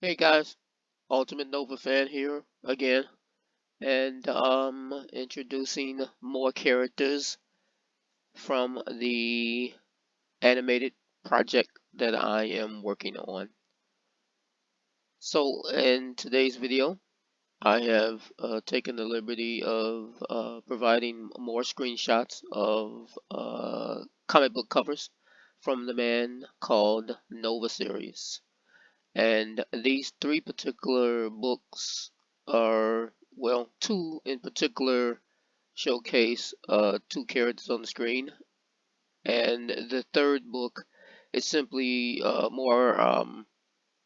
Hey guys, Ultimate Nova fan here again, and introducing more characters from the animated project that I am working on. So in today's video, I have taken the liberty of providing more screenshots of comic book covers from the man called Nova series. And these three particular books are, well, two in particular showcase two characters on the screen, and the third book is simply more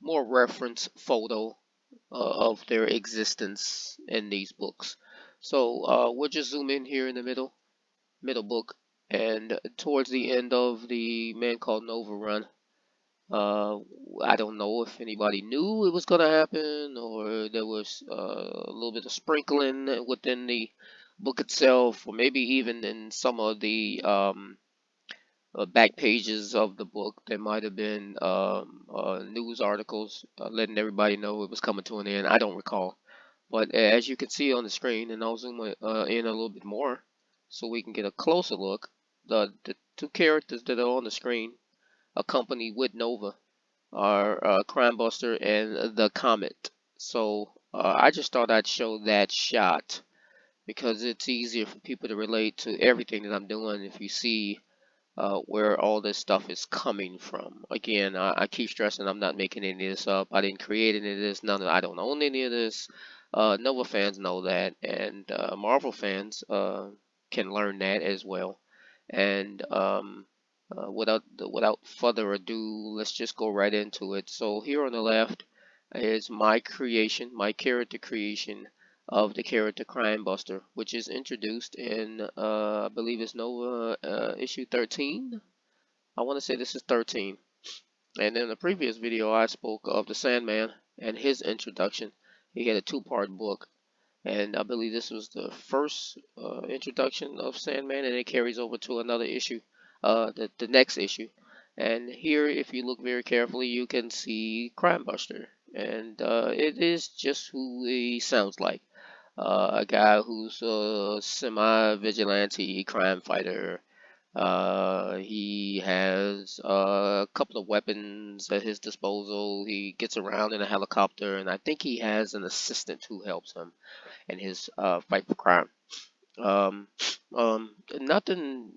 reference photo of their existence in these books. So we'll just zoom in here in the middle book, and towards the end of the Man Called Nova run. Uh, I don't know if anybody knew it was going to happen, or there was a little bit of sprinkling within the book itself, or maybe even in some of the back pages of the book. There might have been news articles letting everybody know it was coming to an end. I don't recall. But as you can see on the screen, and I'll zoom in a little bit more so we can get a closer look, the two characters that are on the screen accompanied with Nova are Crime Buster and the Comet. So I just thought I'd show that shot because it's easier for people to relate to everything that I'm doing if you see where all this stuff is coming from. Again, I keep stressing I'm not making any of this up. I didn't create any of this. I don't own any of this. Nova fans know that, and Marvel fans can learn that as well. And without further ado, let's just go right into it. So here on the left is my creation, my character creation of the character Crime Buster, which is introduced in, I believe it's Nova issue 13. I want to say this is 13. And in the previous video, I spoke of the Sandman and his introduction. He had a two-part book, and I believe this was the first introduction of Sandman, and it carries over to another issue, the next issue. And here, if you look very carefully, you can see Crime Buster, and it is just who he sounds like, a guy who's a semi-vigilante crime fighter. He has a couple of weapons at his disposal. He gets around in a helicopter, and I think he has an assistant who helps him in his fight for crime. Um, nothing,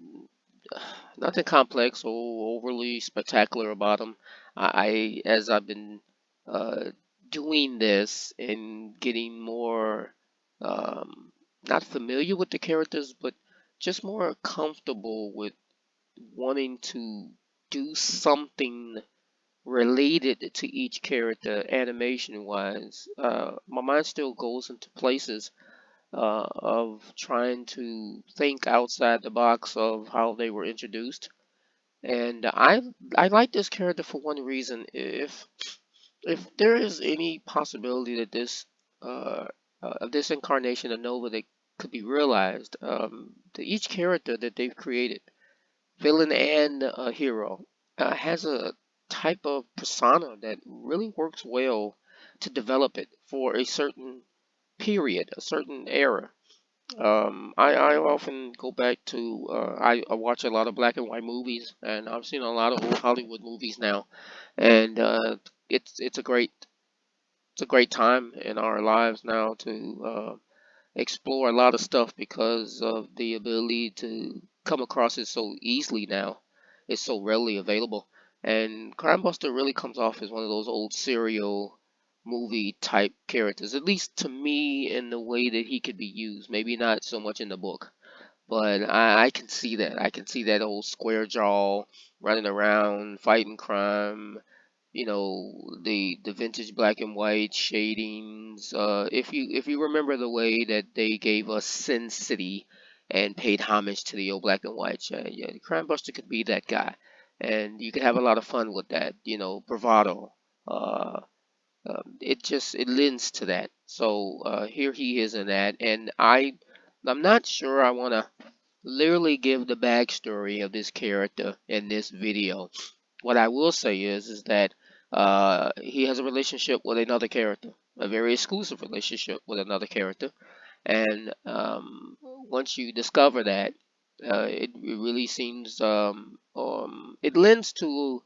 nothing complex or overly spectacular about him. As I've been uh, doing this and getting more, um, not familiar with the characters, but just more comfortable with wanting to do something related to each character animation wise. My mind still goes into places of trying to think outside the box of how they were introduced. And I like this character for one reason. If there is any possibility that this incarnation of Nova that could be realized, each character that they've created, villain and hero, has a type of persona that really works well to develop it for a certain period, a certain era. I often go back to I watch a lot of black and white movies, and I've seen a lot of old Hollywood movies now, and it's a great time in our lives now to explore a lot of stuff because of the ability to come across it so easily now. It's so readily available. And Crime Buster really comes off as one of those old serial movie type characters, at least to me, in the way that he could be used. Maybe not so much in the book, but I can see that. I can see that old square jaw running around fighting crime, the vintage black and white shadings. If you remember the way that they gave us Sin City and paid homage to the old black and white, yeah, Crime Buster could be that guy, and you could have a lot of fun with that. Bravado. Uh, it lends to that. So here he is in that, and I'm not sure I want to literally give the backstory of this character in this video. What I will say is that he has a relationship with another character, a very exclusive relationship with another character. And once you discover that, it really seems it lends to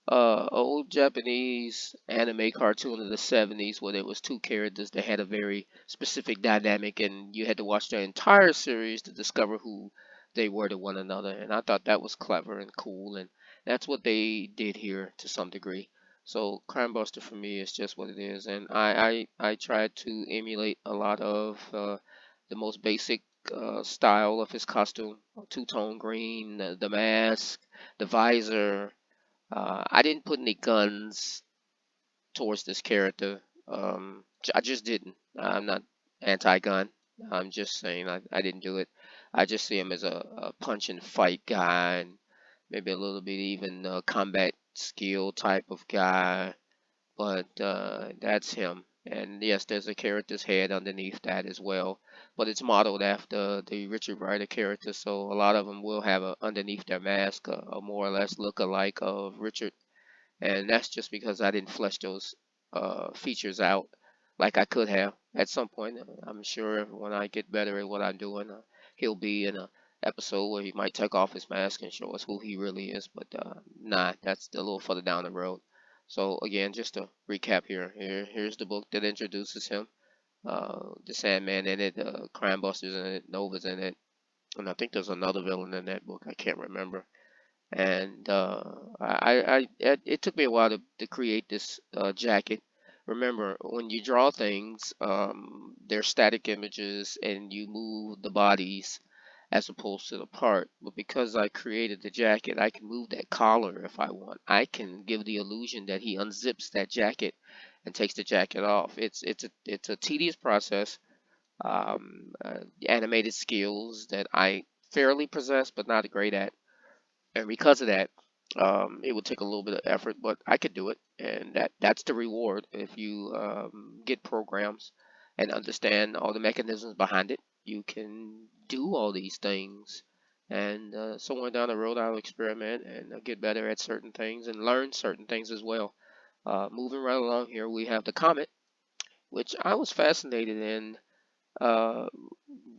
old Japanese anime cartoon of the 70s where there was two characters that had a very specific dynamic, and you had to watch the entire series to discover who they were to one another. And I thought that was clever and cool, and that's what they did here to some degree. So Crime Buster for me is just what it is, and I tried to emulate a lot of the most basic style of his costume: two-tone green, the mask, the visor. I didn't put any guns towards this character. I just didn't. I'm not anti-gun. I'm just saying I didn't do it. I just see him as a punch and fight guy, and maybe a little bit even combat skill type of guy. But that's him. And yes, there's a character's head underneath that as well. But it's modeled after the Richard Rider character, so a lot of them will have underneath their mask a more or less look-alike of Richard, and that's just because I didn't flesh those features out like I could have at some point. I'm sure when I get better at what I'm doing, he'll be in a episode where he might take off his mask and show us who he really is. But nah, that's a little further down the road. So again, just to recap here's the book that introduces him. The Sandman in it, Crime Busters in it, Nova's in it, and I think there's another villain in that book. I can't remember. And it took me a while to create this jacket. Remember, when you draw things, they're static images and you move the bodies as opposed to the part. But because I created the jacket, I can move that collar if I want. I can give the illusion that he unzips that jacket and takes the jacket off. It's a tedious process. Animated skills that I fairly possess but not great at, and because of that, it would take a little bit of effort, but I could do it, and that's the reward if you get programs and understand all the mechanisms behind it. You can do all these things, and somewhere down the road, I'll experiment and get better at certain things and learn certain things as well. Moving right along here, we have the comet, which I was fascinated in uh,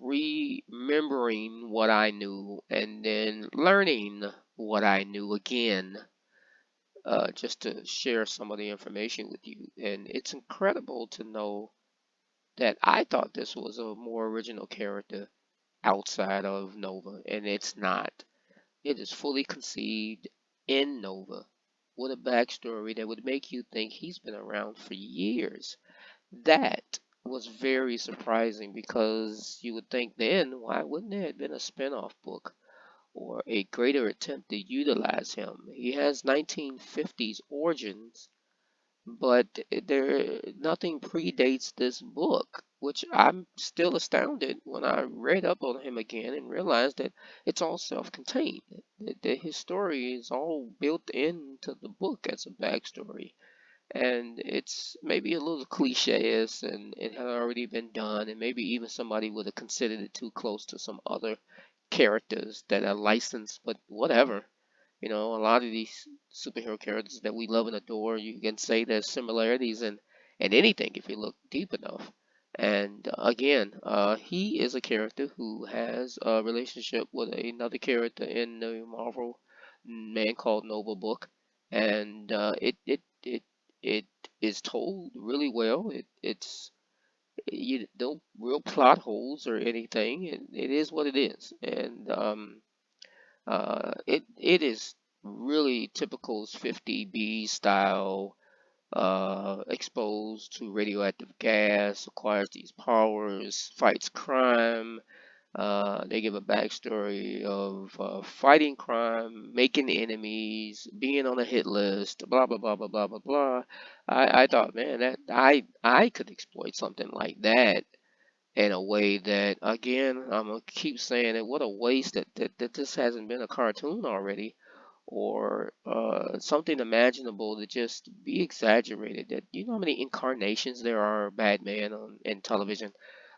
remembering what I knew and then learning what I knew again, just to share some of the information with you. And it's incredible to know that I thought this was a more original character outside of Nova, and it's not. It is fully conceived in Nova with a backstory that would make you think he's been around for years. That was very surprising because you would think then, why wouldn't there have been a spin-off book or a greater attempt to utilize him? He has 1950s origins, but there nothing predates this book, which I'm still astounded when I read up on him again and realized that it's all self-contained. That his story is all built into the book as a backstory, and it's maybe a little cliche and it had already been done, and maybe even somebody would have considered it too close to some other characters that are licensed, but whatever. A lot of these superhero characters that we love and adore, you can say there's similarities in anything if you look deep enough. And again, he is a character who has a relationship with another character in the Marvel Man Called Noble book, and it is told really well. It's you no real plot holes or anything. It is what it is, and it is really typical 50B style, exposed to radioactive gas, acquires these powers, fights crime. They give a backstory of fighting crime, making enemies, being on a hit list, blah blah blah blah blah blah blah. I thought, man, that I could exploit something like that in a way that, again, I'm gonna keep saying it. What a waste that this hasn't been a cartoon already, or something imaginable to just be exaggerated. That you know how many incarnations there are of Batman on in television,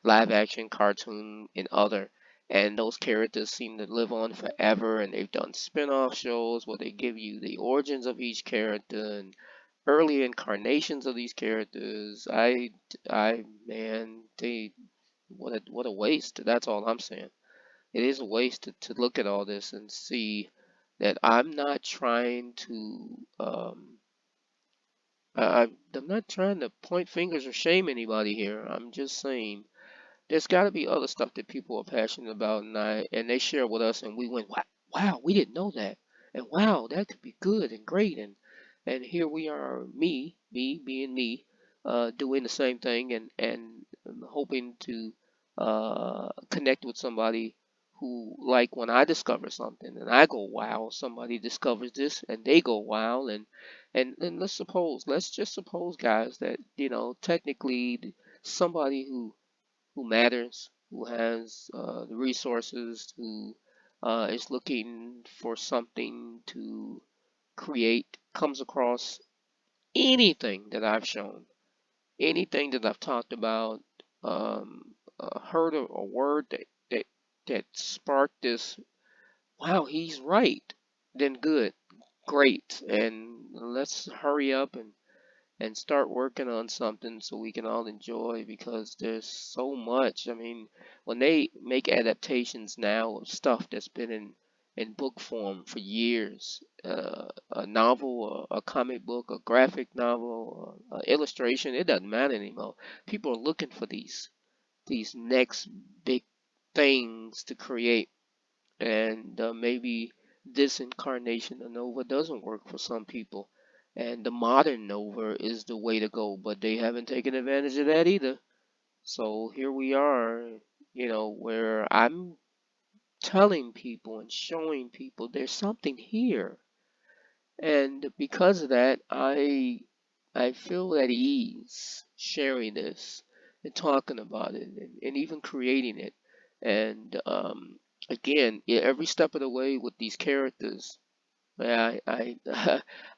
live action, cartoon, and other. And those characters seem to live on forever, and they've done spin-off shows where they give you the origins of each character, early incarnations of these characters, man, what a waste. That's all I'm saying. It is a waste to look at all this and see that I'm not trying to I'm not trying to point fingers or shame anybody here. I'm just saying there's got to be other stuff that people are passionate about, and they share with us, and we went, wow, wow, we didn't know that, and wow, that could be good and great, and here we are, me being me, doing the same thing, and hoping to connect with somebody who, like when I discover something and I go wow, somebody discovers this and they go wow, and let's just suppose, guys, that technically somebody who matters, who has the resources, who is looking for something to create, comes across anything that I've shown, anything that I've talked about, heard a word that sparked this. Wow, he's right. Then good, great, and let's hurry up and start working on something so we can all enjoy, because there's so much. I mean, when they make adaptations now of stuff that's been in book form for years, a novel, a comic book, a graphic novel, illustration, it doesn't matter anymore. People are looking for these next big things to create, and maybe this incarnation of Nova doesn't work for some people, and the modern Nova is the way to go, but they haven't taken advantage of that either. So here we are, where I'm telling people and showing people there's something here, and because of that, I feel at ease sharing this and talking about it, and even creating it. And again, yeah, every step of the way with these characters, I I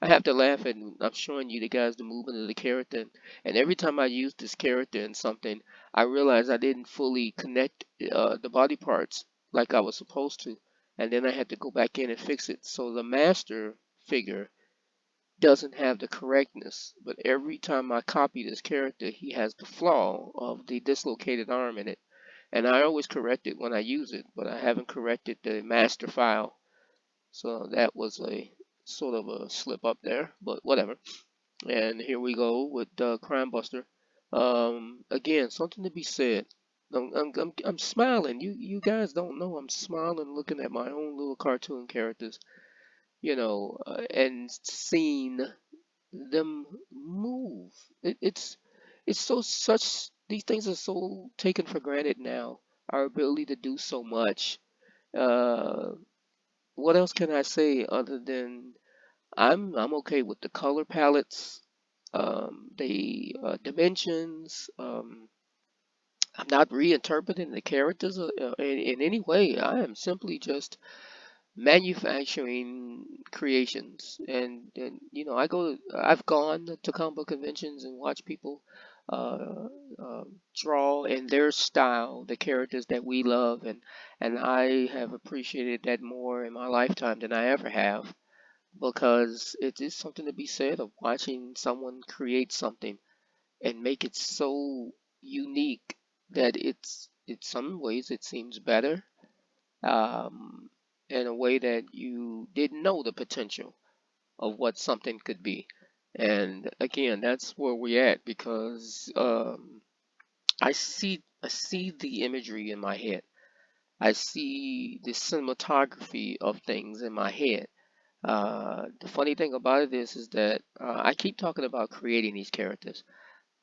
have to laugh, and I'm showing you the guys the movement of the character, and every time I use this character in something, I realize I didn't fully connect the body parts like I was supposed to, and then I had to go back in and fix it. So the master figure doesn't have the correctness, but every time I copy this character, he has the flaw of the dislocated arm in it, and I always correct it when I use it, but I haven't corrected the master file. So that was a sort of a slip up there, but whatever. And here we go with Crime Buster. Again, something to be said. I'm smiling. You guys don't know I'm smiling looking at my own little cartoon characters, and seeing them move. It's so such these things are so taken for granted now. Our ability to do so much. Uh, what else can I say other than I'm okay with the color palettes, the dimensions. I'm not reinterpreting the characters in any way. I am simply just manufacturing creations, I've gone to comic book conventions and watched people uh, draw in their style the characters that we love, and I have appreciated that more in my lifetime than I ever have, because it is something to be said of watching someone create something and make it so unique that in some ways it seems better, um, in a way that you didn't know the potential of what something could be. And again, that's where we're at, because I see the imagery in my head. I see the cinematography of things in my head. The funny thing about it is that I keep talking about creating these characters.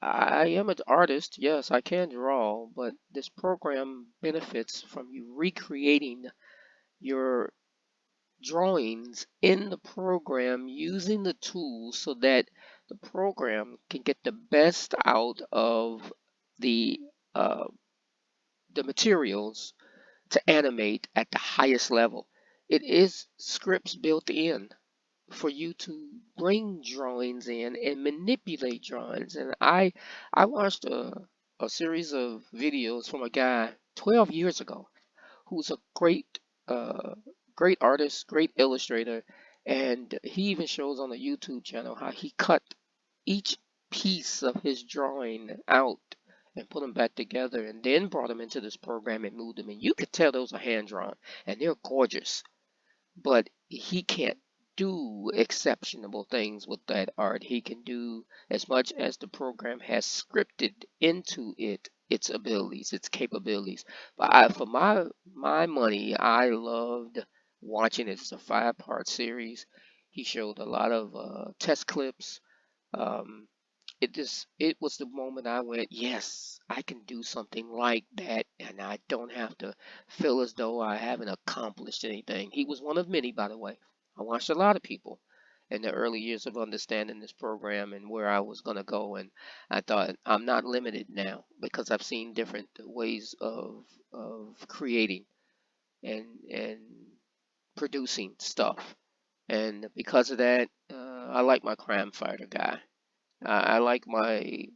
I am an artist, yes, I can draw, but this program benefits from you recreating your drawings in the program using the tools so that the program can get the best out of the uh, the materials to animate at the highest level. It is scripts built in for you to bring drawings in and manipulate drawings. And I watched a series of videos from a guy 12 years ago who's a uh, great artist, great illustrator, and he even shows on the YouTube channel how he cut. each piece of his drawing out and put them back together, and then brought them into this program and moved them. And you could tell those are hand drawn, and they're gorgeous. But he can't do exceptional things with that art. He can do as much as the program has scripted into it, its abilities, its capabilities. But for my money, I loved watching it. It's a 5-part series. He showed a lot of test clips. Um, it was the moment I went, yes, I can do something like that, and I don't have to feel as though I haven't accomplished anything. He was one of many, by the way. I watched a lot of people in the early years of understanding this program and where I was going to go, and I thought I'm not limited now because I've seen different ways of creating and producing stuff. And because of that, I like my crime fighter guy. I like my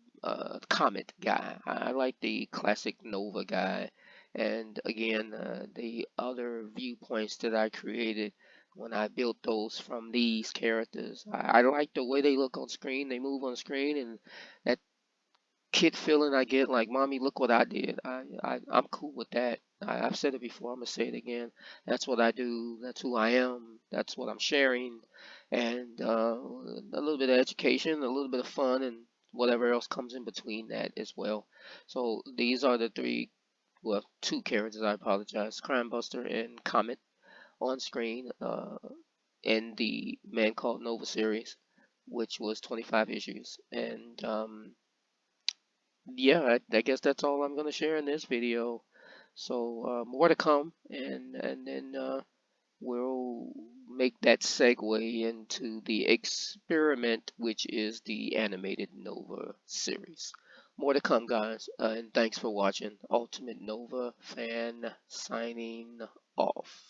Comet guy. I like the classic Nova guy. And again, the other viewpoints that I created when I built those from these characters. I like the way they look on screen, they move on screen, and that kid feeling I get like, mommy, look what I did. I'm cool with that. I've said it before, I'm gonna say it again. That's what I do. That's who I am. That's what I'm sharing. And a little bit of education, a little bit of fun, and whatever else comes in between that as well. So these are the three, well, two characters, I apologize, Crime Buster and Comet on screen in the Man Called Nova series, which was 25 issues. And yeah, I guess that's all I'm gonna share in this video. So more to come, and then we'll make that segue into the experiment, which is the animated Nova series. More to come, guys, and thanks for watching. Ultimate Nova fan signing off.